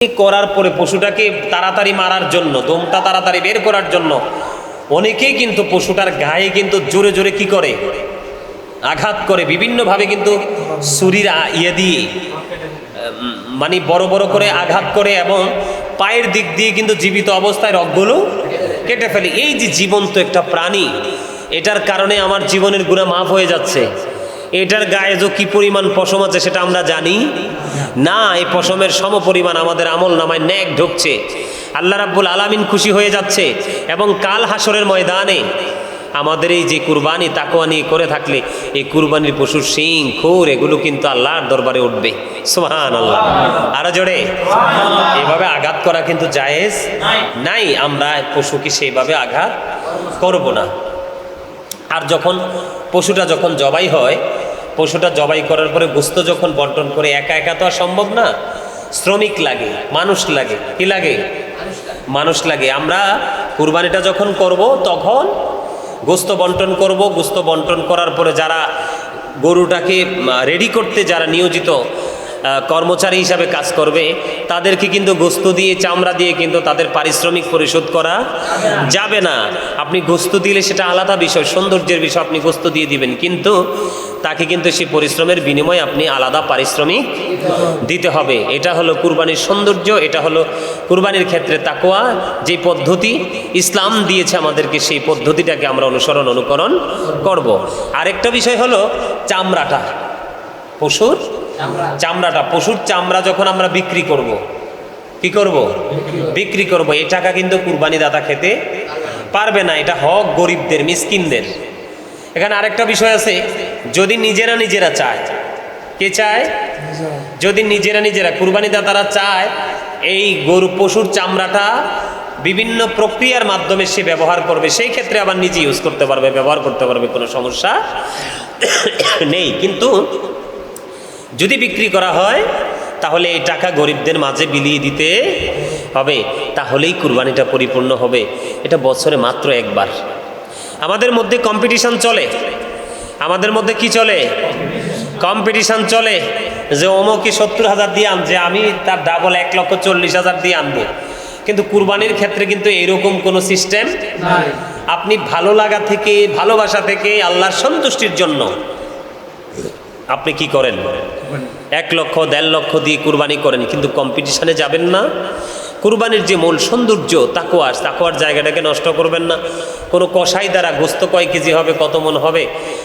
করার পরে পশুটাকে তাড়াতাড়ি মারার জন্য, দমটা তাড়াতাড়ি বের করার জন্য অনেকেই কিন্তু পশুটার গায়ে কিন্তু জোরে জোরে কি করে, আঘাত করে বিভিন্নভাবে, কিন্তু ছুরির ইয়ে দিয়ে মানে বড় বড় করে আঘাত করে এবং পায়ের দিক দিয়ে কিন্তু জীবিত অবস্থায় রগগুলো কেটে ফেলে। এই যে জীবন্ত একটা প্রাণী, এটার কারণে আমার জীবনের গুনাহ মাফ হয়ে যাচ্ছে। এটার গায়ে যে কি পরিমাণ পশম আছে সেটা আমরা জানি না। এই পশমের সম পরিমাণ আমাদের আমল নামায় নেক ঢুকছে, আল্লাহ রাব্বুল আলামিন খুশি হয়ে যাচ্ছে। এবং কাল হাসরের ময়দানে আমাদের এই যে কুরবানি তাকওয়া নিয়ে করে থাকলে এই কুরবানির পশুর শিং খুর এগুলো কিন্তু আল্লাহর দরবারে উঠবে। সুবহানাল্লাহ, আরো জোরে। এইভাবে আঘাত করা কিন্তু জায়েজ নাই, আমরা পশুকে সেইভাবে আঘাত করব না। আর যখন পশুটা যখন জবাই হয়, পশুটা জবাই করার পরে গোশত যখন বন্টন করে, একা একা তো আর সম্ভব না, শ্রমিক লাগে, মানুষ লাগে। কি লাগে? মানুষ লাগে। আমরা কুরবানিটা যখন করব তখন গোশত বন্টন করব। গোশত বন্টন করার পরে যারা গরুটাকে রেডি করতে যারা নিয়োজিত কর্মচারী হিসাবে কাজ করবে, তাদেরকে কিন্তু গোশত দিয়ে, চামড়া দিয়ে কিন্তু তাদের পারিশ্রমিক পরিশোধ করা যাবে না। আপনি গোশত দিলে সেটা আলাদা বিষয়, সৌন্দর্যের বিষয়, আপনি গোশত দিয়ে দিবেন, কিন্তু তাকে কিন্তু সেই পরিশ্রমের বিনিময়ে আপনি আলাদা পারিশ্রমিক দিতে হবে। এটা হলো কুরবানির সৌন্দর্য, এটা হলো কুরবানির ক্ষেত্রে তাকওয়া যে পদ্ধতি ইসলাম দিয়েছে আমাদেরকে, সেই পদ্ধতিটাকে আমরা অনুকরণ করব। আরেকটা বিষয় হলো চামড়াটা, পশুর চামড়াটা, পশুর চামড়া যখন আমরা বিক্রি করব, কি করব? বিক্রি করব। এই টাকা কিন্তু কুরবানি দাতা খেতে পারবে না, এটা হক গরিবদের, মিসকিনদের। এখানে আরেকটা বিষয় আছে, যদি নিজেরা চায়, কে চায়? যদি নিজেরা কুরবানি দাতারা চায় এই গরু পশুর চামড়াটা বিভিন্ন প্রক্রিয়ার মাধ্যমে সে ব্যবহার করবে, সেই ক্ষেত্রে আবার নিজে ইউজ করতে পারবে, ব্যবহার করতে পারবে, কোনো সমস্যা নেই। কিন্তু যদি বিক্রি করা হয় তাহলে এই টাকা গরিবদের মাঝে বিলিয়ে দিতে হবে, তাহলেই কুরবানিটা পরিপূর্ণ হবে। এটা বছরে মাত্র একবার। আমাদের মধ্যে কম্পিটিশন চলে, আমাদের মধ্যে কি চলে? কম্পিটিশন চলে, যে অমুকে 70,000 দিয়ে আনছে, আমি তার ডাবল 1,40,000 দিয়ে আনবো। কিন্তু কুরবানির ক্ষেত্রে কিন্তু এরকম কোনো সিস্টেম নাই। আপনি ভালো লাগা থেকে, ভালোবাসা থেকে, আল্লাহর সন্তুষ্টির জন্য আপনি কি করেন? 1 লক্ষ 1.5 লক্ষ দিয়ে কুরবানি করেন, কিন্তু কম্পিটিশনে যাবেন না। কুরবানির যে মূল সৌন্দর্য তাকওয়ার জায়গাটাকে নষ্ট করবেন না। কোনো কসাই দ্বারা গোশত কয় কেজি হবে, কত মন হবে,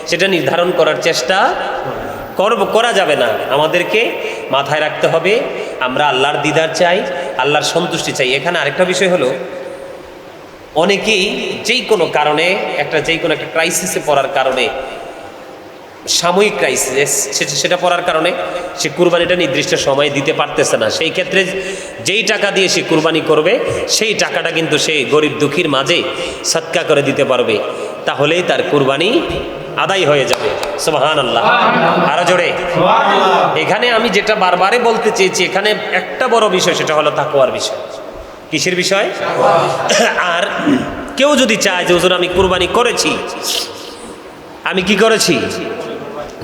সেটা নির্ধারণ করার চেষ্টা করা যাবে না। আমাদেরকে মাথায় রাখতে হবে আমরা আল্লাহর দিদার চাই, আল্লাহর সন্তুষ্টি চাই। এখানে আরেকটা বিষয় হলো, অনেকেই যেই কোনো কারণে যেই কোনো একটা ক্রাইসিসে পড়ার কারণে, সাময়িক ক্রাইসিস সেটা পড়ার কারণে সে কুরবানিটা নির্দিষ্ট সময়ে দিতে পারতেছে না। সেই ক্ষেত্রে যেই টাকা দিয়ে সে কুরবানি করবে, সেই টাকাটা কিন্তু সে গরিব দুঃখীর মাঝে সদকা করে দিতে পারবে, তাহলেই তার কুরবানি আদায় হয়ে যাবে। সুবহানাল্লাহ, আরো জোরে। এখানে আমি যেটা বারবারে বলতে চেয়েছি, এখানে একটা বড় বিষয়, সেটা হলো তাকওয়ার বিষয়। কিসের বিষয়? আর কেউ যদি চায় যে হুজুর আমি কুরবানি করেছি, আমি কি করেছি?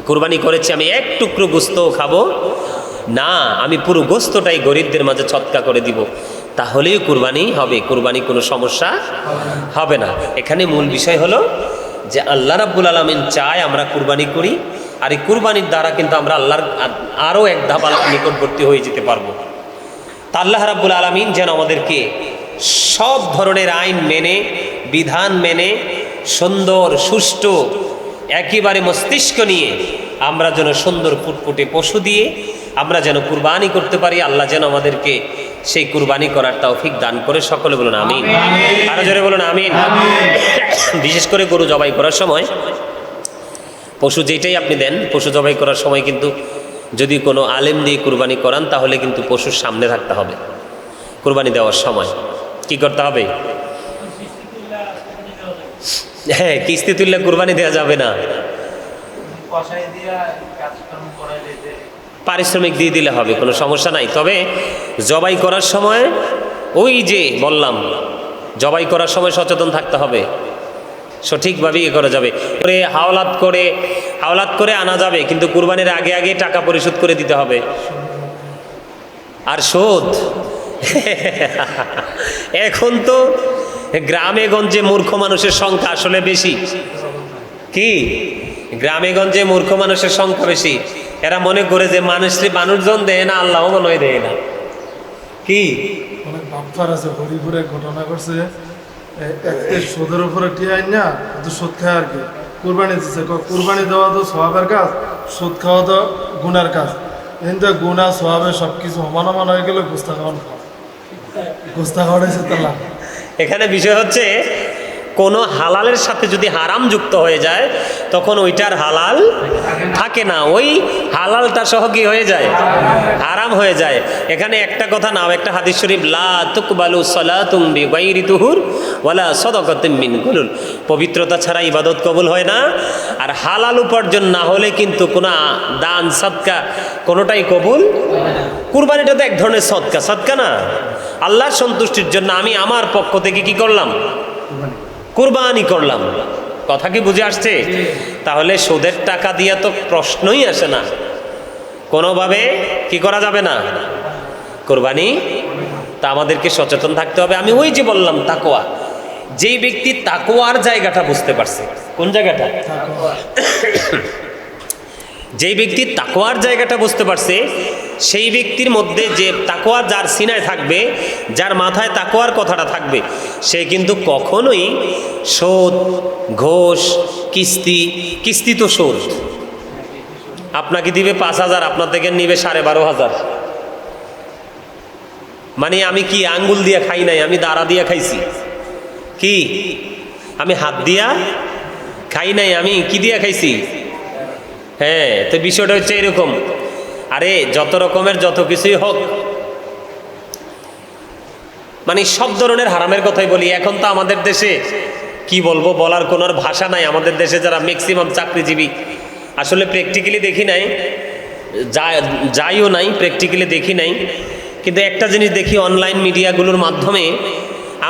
কুরবানি করেছি, আমি এক টুকরো গোশত খাবো না, আমি পুরো গোশতটাই গরিবদের মাঝে সদকা করে দিব, তাহলেই কুরবানি হবে, কুরবানি কোনো সমস্যা হবে না। এখানে মূল বিষয় হলো যে আল্লাহ রাব্বুল আলামিন চায় আমরা কুরবানি করি, আর এই কুরবানির দ্বারা কিন্তু আমরা আল্লাহর আরও এক ধাপ আল্লাহর নিকটবর্তী হয়ে যেতে পারবো। তা আল্লাহ রাব্বুল আলামিন যেন আমাদেরকে সব ধরনের আইন মেনে, বিধান মেনে, সুন্দর সুষ্ঠু একেবারে মস্তিষ্ক নিয়ে আমরা যেন সুন্দর ফুটফুটে পশু দিয়ে আমরা যেন কুরবানি করতে পারি। আল্লাহ যেন আমাদেরকে সেই কুরবানি করার তৌফিক দান করে। সকলে বলুন আমিন, আরো জোরে বলুন আমিন। বিশেষ করে গরু জবাই করার সময়, পশু যেটাই আপনি দেন, পশু জবাই করার সময় কিন্তু যদি কোনো আলেম দিয়ে কুরবানি করান, তাহলে কিন্তু পশুর সামনে থাকতে হবে। কুরবানি দেওয়ার সময় কি করতে হবে? হ্যাঁ, কিস্তি তুললে কুরবানি দেওয়া যাবে না, পারিশ্রমিক দিয়ে দিলে হবে, কোনো সমস্যা নাই। তবে জবাই করার সময় ওই যে বললাম, জবাই করার সময় সচেতন থাকতে হবে, সঠিকভাবে করা যাবে। হাওলাত করে আনা যাবে, কিন্তু কুরবানির আগে আগে টাকা পরিশোধ করে দিতে হবে। আর এখন তো গ্রামে গঞ্জে মূর্খ মানুষের সংখ্যা আসলে বেশি। কি গ্রামে গঞ্জে মূর্খ মানুষের সংখ্যা বেশি। এরা মনে করে যে মানুষজন দেয় না, আল্লাহ মনে হয় দেয় না। কি অনেক বাপ্পার আছে হরিপুরে ঘটনা করছে, সুদের উপরে টিয়াই না সুদ খায় আর কি, কুরবানি দিচ্ছে। কুরবানি দেওয়া তো সওয়াবের কাজ, সুদ খাওয়া তো গুনার কাজ। কিন্তু গুনা সওয়াবে সব কিছু সমান হয়ে গেলে গুস্তা খাওয়াইছে তালা। এখানে বিষয় হচ্ছে কোনো হালালের সাথে যদি হারাম যুক্ত হয়ে যায় তখন ওইটার হালাল থাকে না, ওই হালালটা সহ কি হয়ে যায়, হারাম হয়ে যায়। এখানে একটা কথা নাও, একটা হাদিস শরীফ, লা তুকবালু সালাতুম বিগাইরি তুহুর ওয়ালা সাদাকাতুম মিন গুলুল, পবিত্রতা ছাড়া ইবাদত কবুল হয় না, আর হালাল উপার্জন না হলে কিন্তু কোনো দান সদকা কোনোটাই কবুল। কুরবানিটা তো এক ধরনের সদকা না, আল্লাহর সন্তুষ্টির জন্য আমি আমার পক্ষ থেকে কি করলাম, কুরবানি করলাম। কথা কি বুঝে আসছে? তাহলে সুদের টাকা দিয়ে তো প্রশ্নই আসে না, কোনোভাবে কি করা যাবে না কুরবানি। তা আমাদেরকে সচেতন থাকতে হবে। আমি ওই যে বললাম তাকওয়া, যেই ব্যক্তি তাকওয়ার জায়গাটা বুঝতে পারছে, কোন জায়গাটা, যেই ব্যক্তি তাকওয়ার জায়গাটা বুঝতে পারছে, সেই ব্যক্তির মধ্যে যে তাকওয়া যার সিনায় থাকবে, যার মাথায় তাকওয়ার কথাটা থাকবে, সে কিন্তু কখনোই সুদ, ঘোষ, কিস্তি তো সুদ, আপনাকে দিবে 5,000, আপনার থেকে নিবে 12,500। মানে আমি কি আঙ্গুল দিয়ে খাই নাই, আমি দাঁড়া দিয়ে খাইছি। কি আমি হাত দিয়া খাই নাই, আমি কি দিয়া খাইছি? হ্যাঁ, তো বিষয়টা হচ্ছে এরকম। আরে যত রকমের যত কিছুই হোক, মানে সব ধরনের হারামের কথাই বলি। এখন তো আমাদের দেশে কি বলবো, বলার কোনো ভাষা নাই। আমাদের দেশে যারা ম্যাক্সিমাম চাকরিজীবী, আসলে প্র্যাকটিক্যালি দেখি নাই, যাইও নাই, প্র্যাকটিক্যালি দেখি নাই, কিন্তু একটা জিনিস দেখি অনলাইন মিডিয়াগুলোর মাধ্যমে,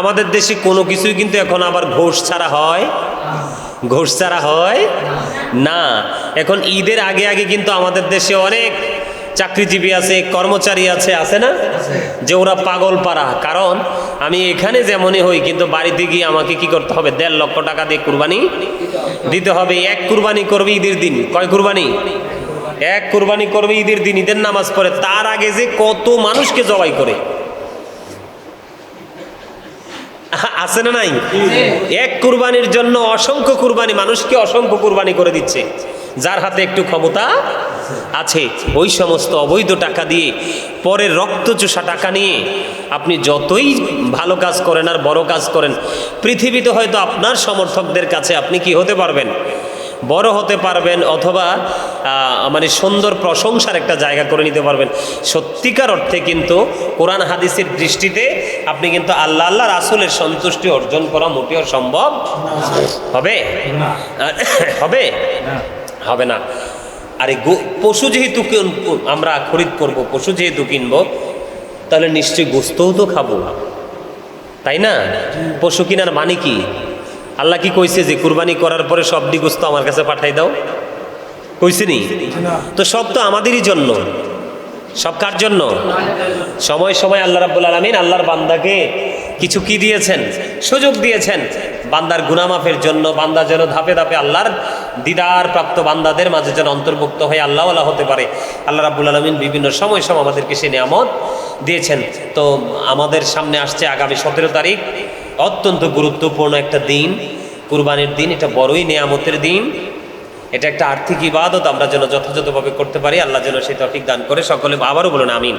আমাদের দেশে কোনো কিছুই কিন্তু এখন আবার ঘোষ ছাড়া হয় না। এখন ঈদের আগে আগে কিন্তু আমাদের দেশে অনেক চাকরিজীবী আছে, কর্মচারী আছে না, যে ওরা পাগল পারা। কারণ আমি এখানে যেমনই হই, কিন্তু বাড়িতে গিয়ে আমাকে কি করতে হবে, 1.5 লক্ষ টাকা দিয়ে কুরবানি দিতে হবে। এক কুরবানি করবে ঈদের দিন। কয় কুরবানি? এক কুরবানি করবে ঈদের দিন, ঈদের নামাজ পড়ে। তার আগে যে কত মানুষকে জবাই করে, আছে না নাই? এক কুরবানির জন্য অসংখ্য কুরবানি, মানুষকে অসংখ্য কুরবানি করে দিচ্ছে যার হাতে একটু ক্ষমতা আছে। ওই সমস্ত অবৈধ টাকা দিয়ে, পরের রক্তচোষা টাকা নিয়ে আপনি যতই ভালো কাজ করেন আর বড় কাজ করেন, পৃথিবীতে হয়তো আপনার সমর্থকদের কাছে আপনি কি হতে পারবেন, বড় হতে পারবেন, অথবা মানে সুন্দর প্রশংসার একটা জায়গা করে নিতে পারবেন। সত্যিকার অর্থে কিন্তু কোরআন হাদিসের দৃষ্টিতে আপনি কিন্তু আল্লাহ রাসূলের সন্তুষ্টি অর্জন করা মোটেও সম্ভব হবে হবে না। আরে পশু যেহেতু আমরা খরিদ করব, পশু যেহেতু কিনবো, তাহলে নিশ্চয়ই গোস্তও তো খাবো, তাই না? পশু কিনার মানে কি? আল্লাহ কি কইছে যে কুরবানি করার পরে সবটি গোস্ত আমার কাছে পাঠাই দাও? কইছে নি? তো সব তো আমাদেরই জন্য। সব কার জন্য? সময় সময় আল্লাহ রাব্বুল আলামিন আল্লাহর বান্দাকে কিছু কি দিয়েছেন, সুযোগ দিয়েছেন বান্দার গুনাহ মাফের জন্য। বান্দা যেন ধাপে ধাপে আল্লাহর দিদার প্রাপ্ত বান্দাদের মাঝে যেন অন্তর্ভুক্ত হয়ে আল্লাহওয়ালা হতে পারে। আল্লাহ রাব্বুল আলামিন বিভিন্ন সময় আমাদেরকে সে নিয়ামত দিয়েছেন। তো আমাদের সামনে আসছে আগামী 17 তারিখ, অত্যন্ত গুরুত্বপূর্ণ একটা দিন, কুরবানির দিন। এটা বড়ই নিয়ামতের দিন, এটা একটা আর্থিক ইবাদত, আমরা যেন যথাযথভাবে করতে পারি। আল্লাহ যেন সেই তৌফিক দান করে। সকলে আবারও বলুন আমিন।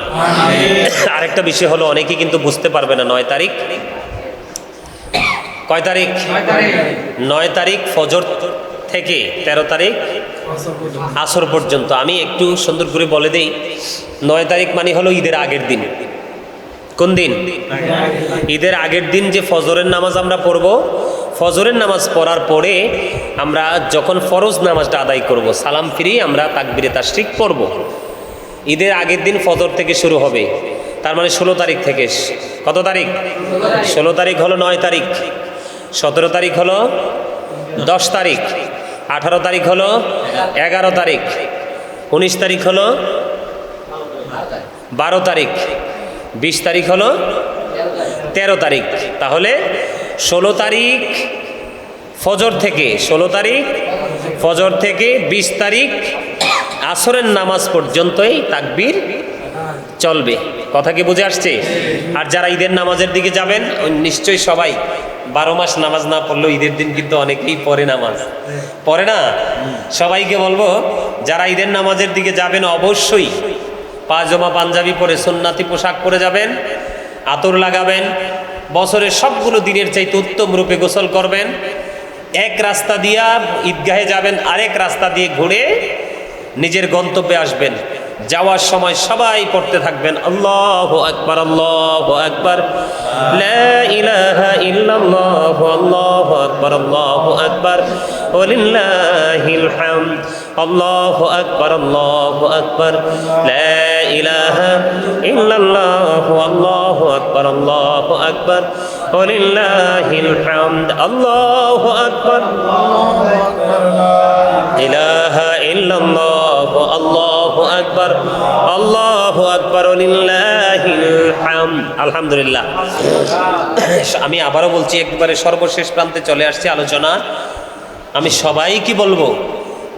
আরেকটা বিষয় হলো, অনেকে কিন্তু বুঝতে পারবে না 9 তারিখ। কয় তারিখ? 9 তারিখ ফজর থেকে 13 তারিখ আসর পর্যন্ত। আমি একটু সুন্দর করে বলে দেই, 9 তারিখ মানে হলো ঈদের আগের দিন। কোন দিন? ঈদের আগের দিন যে ফজরের নামাজ আমরা পড়ব, ফজরের নামাজ পড়ার পরে আমরা যখন ফরজ নামাজটা আদায় করব, সালাম ফিরিয়ে আমরা তাকবীরে তাশরিক পড়ব। ঈদের আগের দিন ফজর থেকে শুরু হবে, তার মানে 16 তারিখ থেকে। কত তারিখ? 16 তারিখ হলো 9 তারিখ, 17 তারিখ হলো 10 তারিখ, 18 তারিখ হলো 11 তারিখ, 19 তারিখ হলো 12 তারিখ, 20 তারিখ হলো 13 তারিখ, তাহলে 16 তারিখ ফজর থেকে 16 তারিখ ফজর থেকে 20 তারিখ আসরের নামাজ পর্যন্তই তাকবীর চলবে। কথা কি বুঝে আসছে? আর যারা ঈদের নামাজের দিকে যাবেন নিশ্চয়ই সবাই 12 মাস নামাজ না পড়লেও ঈদের দিন কিন্তু অনেকেই পড়ে নামাজ, পড়ে না? সবাইকে বলবো যারা ঈদের নামাজের দিকে যাবেন অবশ্যই পায়জামা পাঞ্জাবি পরে সুন্নাতি পোশাক পরে যাবেন, আতর লাগাবেন, বছরের সবগুলো দিনের চাইতে উত্তম রূপে গোসল করবেন, এক রাস্তা দিয়া ঈদগাহে যাবেন, আরেক রাস্তা দিয়ে ঘুরে নিজের গন্তব্যে আসবেন। যাওয়ার সময় সবাই পড়তে থাকবেন আল্লাহু আকবার, আল্লাহু আকবার, লা ইলাহা ইল্লাল্লাহ, আল্লাহু আকবার, আল্লাহু আকবার, ওয়ালিল্লাহিল হামদ, আল্লাহু আকবার, আল্লাহু আকবার, লা ইলাহা ইল্লাল্লাহ, আল্লাহু আকবার, আল্লাহু আকবার, ওয়ালিল্লাহিল হামদ, আল্লাহু আকবার, ইলাহা ইল্লাল্লাহ, আল্লাহু আকবার, আল্লাহু আকবার, ওয়ালিল্লাহিল হামদ। আলহামদুলিল্লাহ। আমি আবারও বলছি, একবারে সর্বশেষ প্রান্তে চলে আসছে আলোচনা। আমি সবাইকে বলবো,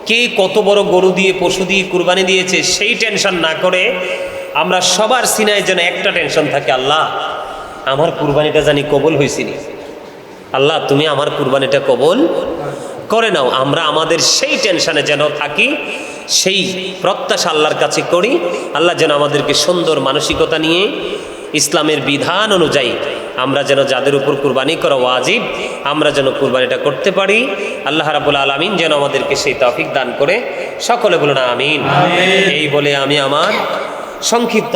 কে কত বড় গরু দিয়ে পশু দিয়ে কুরবানি দিয়েছে সেই টেনশন না করে আমরা সবার সিনায় যেন একটা টেনশন থাকে, আল্লাহ আমার কুরবানিটা জানি কবুল হয়েছিনি, আল্লাহ তুমি আমার কুরবানিটা কবুল করে নাও। আমরা আমাদের সেই টেনশনে যেন থাকি, সেই প্রত্যাশা আল্লাহর কাছে করি। আল্লাহ যেন আমাদেরকে সুন্দর মানসিকতা নিয়ে ইসলামের বিধান অনুযায়ী আমরা যেন যাদের উপর কুরবানি করা ওয়াজিব আমরা যেন কুরবানিটা করতে পারি। আল্লাহ রাব্বুল আলামিন যেন আমাদেরকে সেই তৌফিক দান করে। সকলে বলুন আমিন। এই বলে আমি আমার সংক্ষিপ্ত